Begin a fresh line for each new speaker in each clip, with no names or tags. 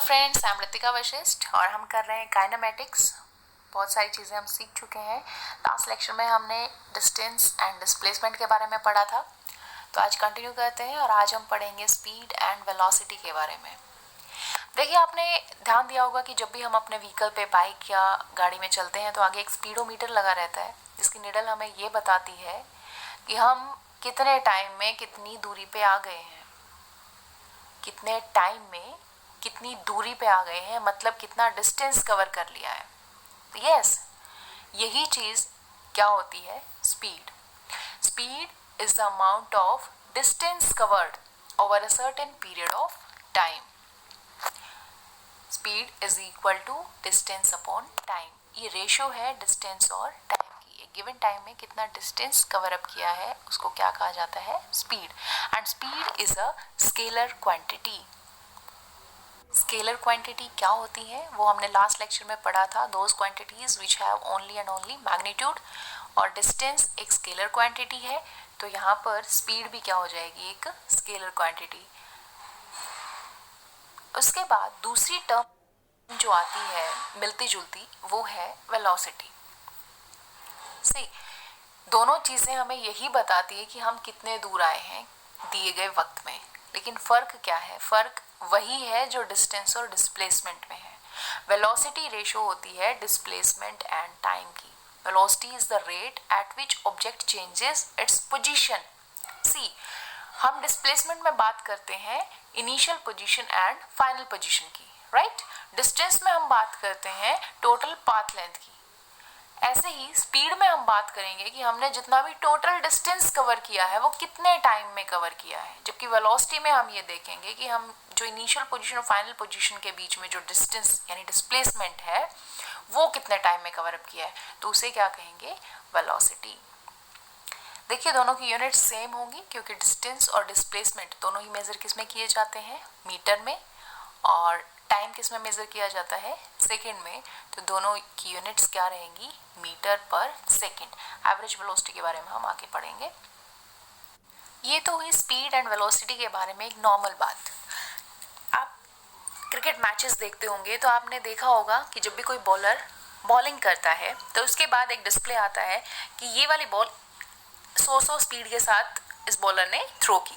Friends, I am Ritika Vashishtha और हम कर रहे हैं काइनेमेटिक्स। बहुत सारी चीज़ें हम सीख चुके हैं। लास्ट लेक्चर में हमने डिस्टेंस एंड डिस्प्लेसमेंट के बारे में पढ़ा था, तो आज कंटिन्यू करते हैं और आज हम पढ़ेंगे स्पीड एंड वेलोसिटी के बारे में। देखिए, आपने ध्यान दिया होगा कि जब भी हम अपने व्हीकल पे, बाइक या गाड़ी में चलते हैं तो आगे एक स्पीडोमीटर लगा रहता है, जिसकी निडल हमें ये बताती है कि हम कितने टाइम में कितनी दूरी पे आ गए हैं। कितने टाइम में कितनी दूरी पे आ गए हैं, मतलब कितना डिस्टेंस कवर कर लिया है। तो यस, यही चीज़ क्या होती है? Speed. Speed is the amount of distance covered over a certain period of time. Speed is equal to distance upon time. ये रेशियो है डिस्टेंस और टाइम की। एक गिवन टाइम में कितना डिस्टेंस कवर अप किया है उसको क्या कहा जाता है? Speed. And speed is a scalar quantity. Scalar quantity क्या होती है वो हमने लास्ट लेक्चर में पढ़ा था। Those quantities which have only and only magnitude. और डिस्टेंस एक स्केलर क्वांटिटी है, तो यहाँ पर स्पीड भी क्या हो जाएगी? एक स्केलर क्वांटिटी। उसके बाद दूसरी टर्म जो आती है मिलती जुलती, वो है वेलोसिटी। सी, दोनों चीज़ें हमें यही बताती है कि हम कितने दूर आए हैं दिए गए वक्त में, लेकिन फ़र्क क्या है? फ़र्क वही है जो डिस्टेंस और डिस्प्लेसमेंट में है। वेलोसिटी रेशो होती है डिस्प्लेसमेंट एंड टाइम की। Velocity is the rate at which object changes its position. See, हम डिस्प्लेसमेंट में बात करते हैं initial position and final position की, राइट? डिस्टेंस में हम बात करते हैं टोटल पाथ लेंथ की। ऐसे ही स्पीड में हम बात करेंगे कि हमने जितना भी टोटल डिस्टेंस कवर किया है वो कितने टाइम में कवर किया है। जबकि वेलोसिटी में हम ये देखेंगे कि हम जो इनिशियल पोजीशन और फाइनल पोजीशन के बीच में जो डिस्टेंस यानी डिस्प्लेसमेंट है वो कितने टाइम में कवर अप किया है, तो उसे क्या कहेंगे? वेलोसिटी। देखिए, दोनों की यूनिट सेम होंगी क्योंकि डिस्टेंस और डिस्प्लेसमेंट दोनों ही मेजर किस में किए जाते हैं? मीटर में। और टाइम किस में मेजर किया जाता है? सेकंड में। तो दोनों की यूनिट्स क्या रहेंगी? मीटर पर सेकंड। एवरेज वेलोसिटी के बारे में हम आगे पढ़ेंगे। ये तो हुई स्पीड एंड वेलोसिटी के बारे में एक नॉर्मल बात। आप क्रिकेट मैचेस देखते होंगे तो आपने देखा होगा कि जब भी कोई बॉलर बॉलिंग करता है तो उसके बाद एक डिस्प्ले आता है कि ये वाली बॉल 100 स्पीड के साथ इस बॉलर ने थ्रो की,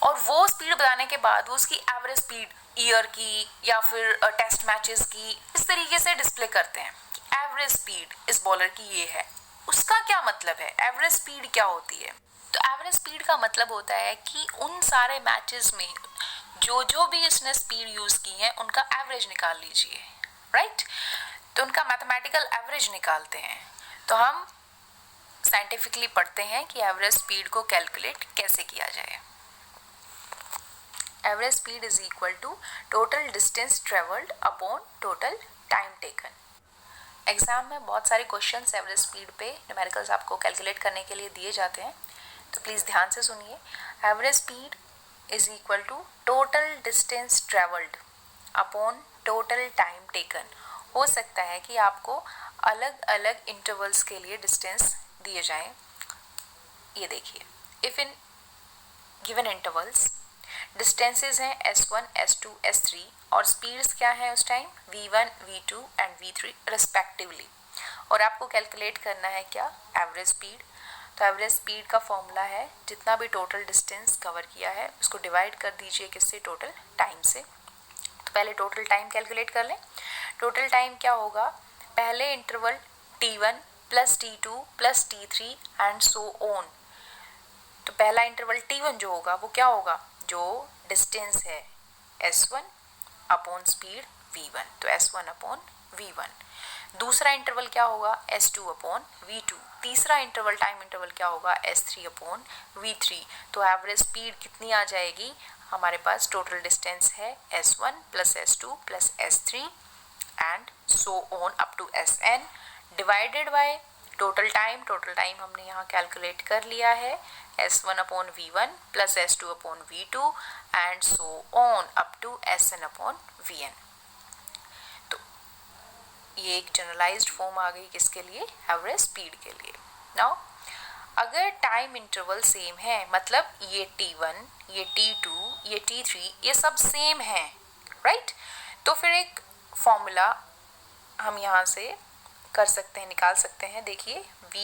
और वो स्पीड बताने के बाद वो उसकी एवरेज स्पीड ईयर की या फिर टेस्ट मैचेस की इस तरीके से डिस्प्ले करते हैं कि एवरेज स्पीड इस बॉलर की ये है। उसका क्या मतलब है? एवरेज स्पीड क्या होती है? तो एवरेज स्पीड का मतलब होता है कि उन सारे मैचेस में जो भी इसने स्पीड यूज़ की है उनका एवरेज निकाल लीजिए, राइट? तो उनका मैथमेटिकल एवरेज निकालते हैं। तो हम साइंटिफिकली पढ़ते हैं कि एवरेज स्पीड को कैलकुलेट कैसे किया जाए। Average speed is equal to total distance travelled upon total time taken. Exam में बहुत सारे क्वेश्चंस एवरेज स्पीड पे न्यूमेरिकल्स आपको कैलकुलेट करने के लिए दिए जाते हैं, तो प्लीज़ ध्यान से सुनिए। Average speed is equal to total distance travelled upon total time taken. हो सकता है कि आपको अलग अलग इंटरवल्स के लिए डिस्टेंस दिए जाएं। ये देखिए, if in given intervals distances हैं S1, S2, S3 और स्पीड्स क्या है उस time? V1, V2 and V3 respectively. और आपको कैलकुलेट करना है क्या? Average speed. तो एवरेज स्पीड का फॉर्मूला है जितना भी टोटल डिस्टेंस कवर किया है उसको डिवाइड कर दीजिए किससे? टोटल टाइम से। तो पहले टोटल टाइम कैलकुलेट कर लें। टोटल टाइम क्या होगा? पहले interval T1 plus T2 plus T3 and so on. तो पहला इंटरवल T1 जो होगा वो क्या होगा? जो डिस्टेंस है S1 अपॉन स्पीड V1, तो S1 अपॉन V1। दूसरा इंटरवल क्या होगा? S2 upon V2। तीसरा इंटरवल, टाइम इंटरवल क्या होगा? S3 upon V3। तो एवरेज स्पीड कितनी आ जाएगी? हमारे पास टोटल डिस्टेंस है S1 plus S2 plus S3 and so on up to Sn divided by total time. Total time हमने यहाँ कैलकुलेट कर लिया है S1 upon V1 plus S2 upon V2 and so on up to Sn upon Vn। तो ये एक generalised form आ गई किसके लिए? एवरेज स्पीड के लिए। नाउ अगर टाइम इंटरवल सेम है, मतलब ये T1, ये T2, ये T3, ये सब सेम है, राइट? तो फिर एक फॉर्मूला हम यहाँ से कर सकते हैं, निकाल सकते हैं। देखिए v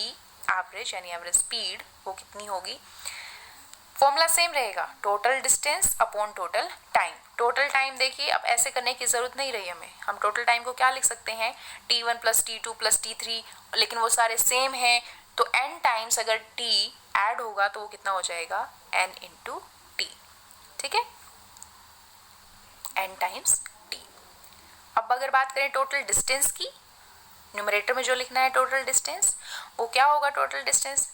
एवरेज यानी एवरेज स्पीड वो कितनी होगी, फॉर्मूला सेम रहेगा, total distance upon total time. Total time देखिए अब ऐसे करने की ज़रूरत नहीं रही हमें, हम टोटल टाइम को क्या लिख सकते हैं, t1 plus t2 plus t3, लेकिन वो सारे सेम हैं तो n टाइम्स अगर t ऐड होगा तो वो कितना हो जाएगा, n इंटू टी। ठीक है, n टाइम्स t। अब अगर बात करें टोटल डिस्टेंस की, न्यूमरेटर में जो लिखना है टोटल डिस्टेंस, वो क्या होगा, total distance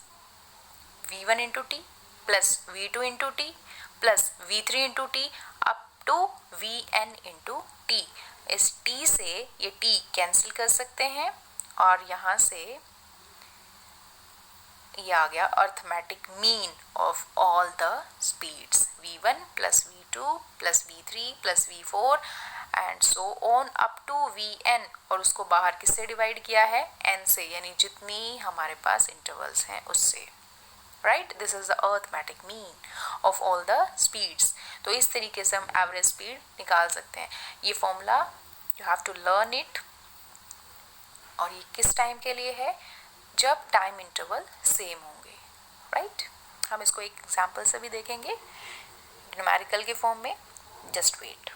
v1 into T plus v2 into T plus v3 into T up to vn into T. इस t से ये t कैंसिल कर सकते हैं और यहाँ से ये आ गया arithmetic mean of all the speeds, v1 plus v2 plus v3 plus v4 and so on up to vn, और उसको बाहर किससे डिवाइड किया है, n से, यानी जितनी हमारे पास इंटरवल्स हैं उससे। Right, this is the arithmetic mean of all the speeds. तो इस तरीके से हम एवरेज स्पीड निकाल सकते हैं। ये formula you have to learn it, और ये किस टाइम के लिए है, जब टाइम इंटरवल सेम होंगे। राइट, हम इसको एक एग्जांपल से भी देखेंगे न्यूमेरिकल के फॉर्म में, जस्ट वेट।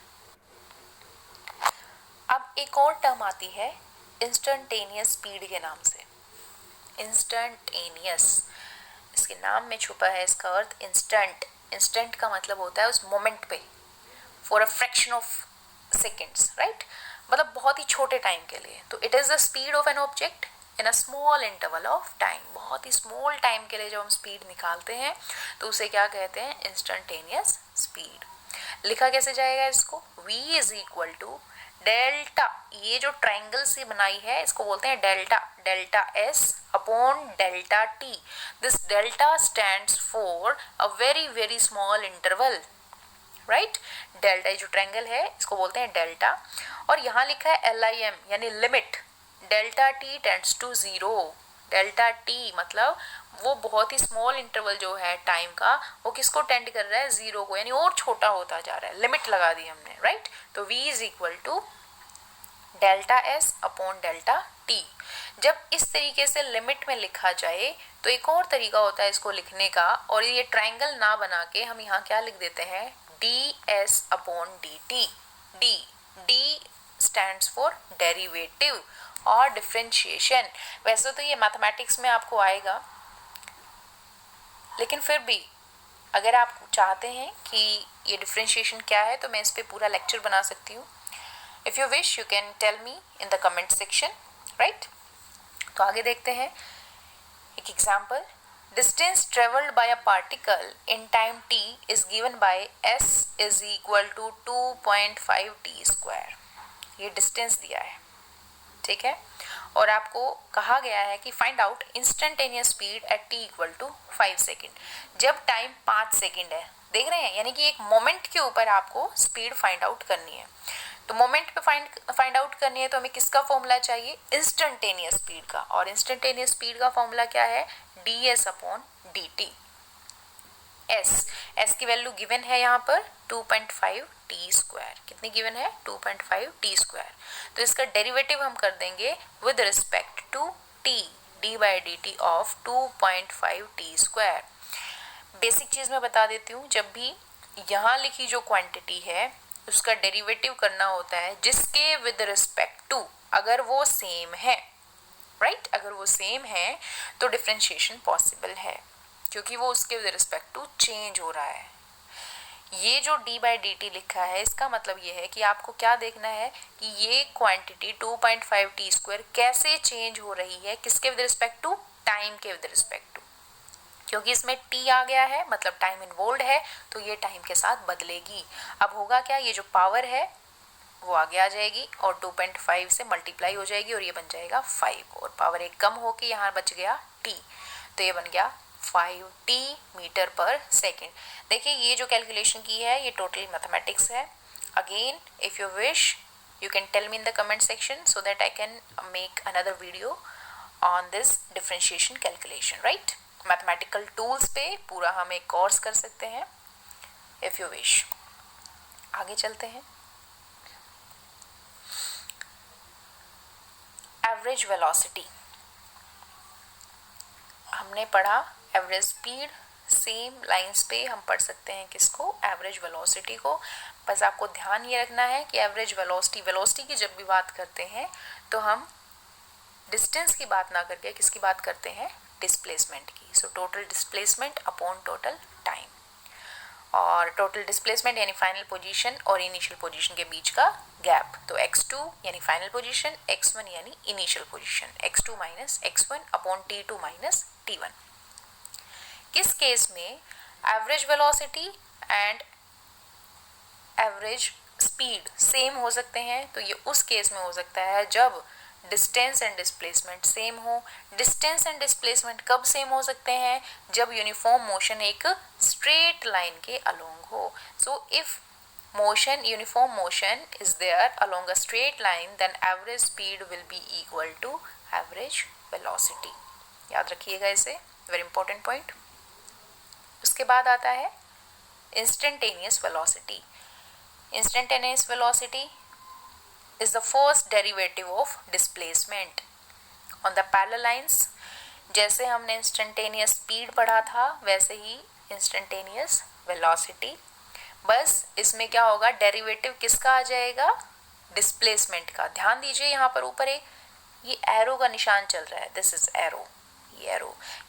अब एक और टर्म आती है इंस्टेंटेनियस स्पीड के नाम से। इंस्टेंटेनियस, इसके नाम में छुपा है इसका अर्थ इंस्टेंट। इंस्टेंट का मतलब होता है उस मोमेंट पे, for a fraction of seconds, right, मतलब बहुत ही छोटे टाइम के लिए। तो it is the speed of an object in a small interval of time. बहुत ही स्मॉल टाइम के लिए जब हम स्पीड निकालते हैं तो उसे क्या कहते हैं, इंस्टेंटेनियस स्पीड। लिखा कैसे जाएगा इसको, v is equal to delta, ये जो ट्रायंगल से बनाई है इसको बोलते हैं delta, delta s upon delta t। This delta stands for a very very small interval. Right, delta जो ट्रायंगल है इसको बोलते हैं डेल्टा, और यहाँ लिखा है LIM यानी limit, delta t tends to 0। Delta t मतलब वो बहुत ही स्मॉल इंटरवल जो है टाइम का, वो किसको टेंड कर रहा है, 0 को, यानी और छोटा होता जा रहा है, लिमिट लगा दी हमने। राइट, तो v is equal to delta s upon delta t। जब इस तरीके से लिमिट में लिखा जाए तो एक और तरीका होता है इसको लिखने का, और ये ट्रायंगल ना बना के हम यहाँ क्या लिख देते हैं, ds upon dt। d stands for derivative और डिफरेंशिएशन। वैसे तो ये मैथमेटिक्स में आपको आएगा, लेकिन फिर भी अगर आप चाहते हैं कि ये डिफरेंशिएशन क्या है तो मैं इस पे पूरा लेक्चर बना सकती हूँ। If you wish you can tell me in the comment section. Right, तो आगे देखते हैं एक example. Distance travelled by a particle in time t is given by s is equal to 2.5 t square. ये डिस्टेंस दिया है, ठीक है, और आपको कहा गया है कि find out instantaneous speed at t equal to 5 second, जब टाइम 5 सेकेंड है। देख रहे हैं, यानी कि एक मोमेंट के ऊपर आपको स्पीड फाइंड आउट करनी है। तो मोमेंट पे फाइंड आउट करनी है तो हमें किसका फॉर्मूला चाहिए, इंस्टेंटेनियस स्पीड का, और इंस्टेंटेनियस स्पीड का फॉर्मूला क्या है, ds अपॉन dt। s की वैल्यू गिवन है यहाँ पर 2.5 t स्क्वायर, कितनी गिवन है, 2.5 t स्क्वायर। तो इसका डेरिवेटिव हम कर देंगे with respect to t, d by dt of 2.5 t square. Basic चीज़ मैं बता देती हूँ, जब भी यहाँ लिखी जो क्वांटिटी है उसका डेरिवेटिव करना होता है जिसके विद रिस्पेक्ट टू, अगर वो सेम है, राइट, अगर वो सेम है तो डिफरेंशिएशन पॉसिबल है, क्योंकि वो उसके विद रिस्पेक्ट टू चेंज हो रहा है। ये जो d बाई डी टी लिखा है इसका मतलब ये है कि आपको क्या देखना है कि ये क्वांटिटी 2.5 t स्क्वायर कैसे चेंज हो रही है, किसके विद रिस्पेक्ट टू, टाइम के विद रिस्पेक्ट टू। क्योंकि इसमें t आ गया है मतलब टाइम इन्वॉल्व है, तो ये टाइम के साथ बदलेगी। अब होगा क्या, ये जो पावर है वो आगे आ जाएगी और 2.5 से मल्टीप्लाई हो जाएगी और ये बन जाएगा 5, और पावर एक कम होके यहाँ बच गया t, तो ये बन गया 5t मीटर पर सेकेंड। देखिए ये जो कैलकुलेशन की है ये टोटली मैथमेटिक्स है। Again if you wish you can tell me in the comment section so that I can make another video on this differentiation calculation, right? Mathematical tools पे पूरा हम एक कोर्स कर सकते हैं इफ़ यू विश। आगे चलते हैं। एवरेज वेलोसिटी, हमने पढ़ा एवरेज स्पीड, सेम लाइंस पे हम पढ़ सकते हैं किसको, एवरेज वेलोसिटी को। बस आपको ध्यान ये रखना है कि एवरेज वेलोसिटी की जब भी बात करते हैं तो हम डिस्टेंस की बात ना करके किसकी बात करते हैं, डिस्प्लेसमेंट की। So total displacement upon total time, और टोटल डिस्प्लेसमेंट यानी फाइनल पोजीशन और इनिशियल पोजीशन के बीच का गैप। तो x2 यानी फाइनल पोजीशन, x1 यानी initial position, x2 minus x1 upon t2 minus t1। किस केस में average velocity and average speed same हो सकते हैं, तो ये उस केस में हो सकता है जब डिस्टेंस एंड डिस्प्लेसमेंट सेम हो। डिस्टेंस एंड डिस्प्लेसमेंट कब सेम हो सकते हैं, जब यूनिफॉर्म मोशन एक स्ट्रेट लाइन के अलोंग हो। So if uniform motion is there along a straight line, then average speed will be equal to average velocity। याद रखिएगा इसे, very important point। उसके बाद आता है instantaneous velocity। Instantaneous velocity is the first derivative of displacement on the parallel lines। जैसे हमने instantaneous speed पढ़ा था वैसे ही instantaneous velocity, बस इसमें क्या होगा, डेरिवेटिव किसका आ जाएगा, डिस्प्लेसमेंट का। ध्यान दीजिए यहाँ पर ऊपर एक ये एरो का निशान चल रहा है, दिस इज एरो।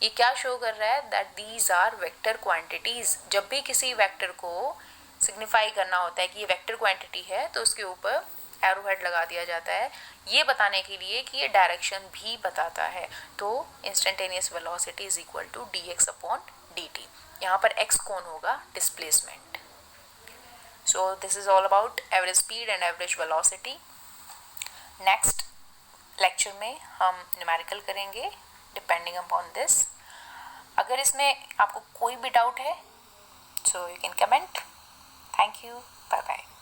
ये क्या शो कर रहा है, that these are vector quantities. जब भी किसी वेक्टर को सिग्निफाई करना होता है कि ये वेक्टर क्वांटिटी है तो उसके ऊपर एरो हेड लगा दिया जाता है, ये बताने के लिए कि ये डायरेक्शन भी बताता है। तो instantaneous velocity is equal to dx upon dt। यहाँ पर x कौन होगा, displacement. So this is all about average speed and average velocity। Next lecture में हम numerical करेंगे depending upon this। अगर इसमें आपको कोई भी डाउट है so you can comment। Thank you, bye bye।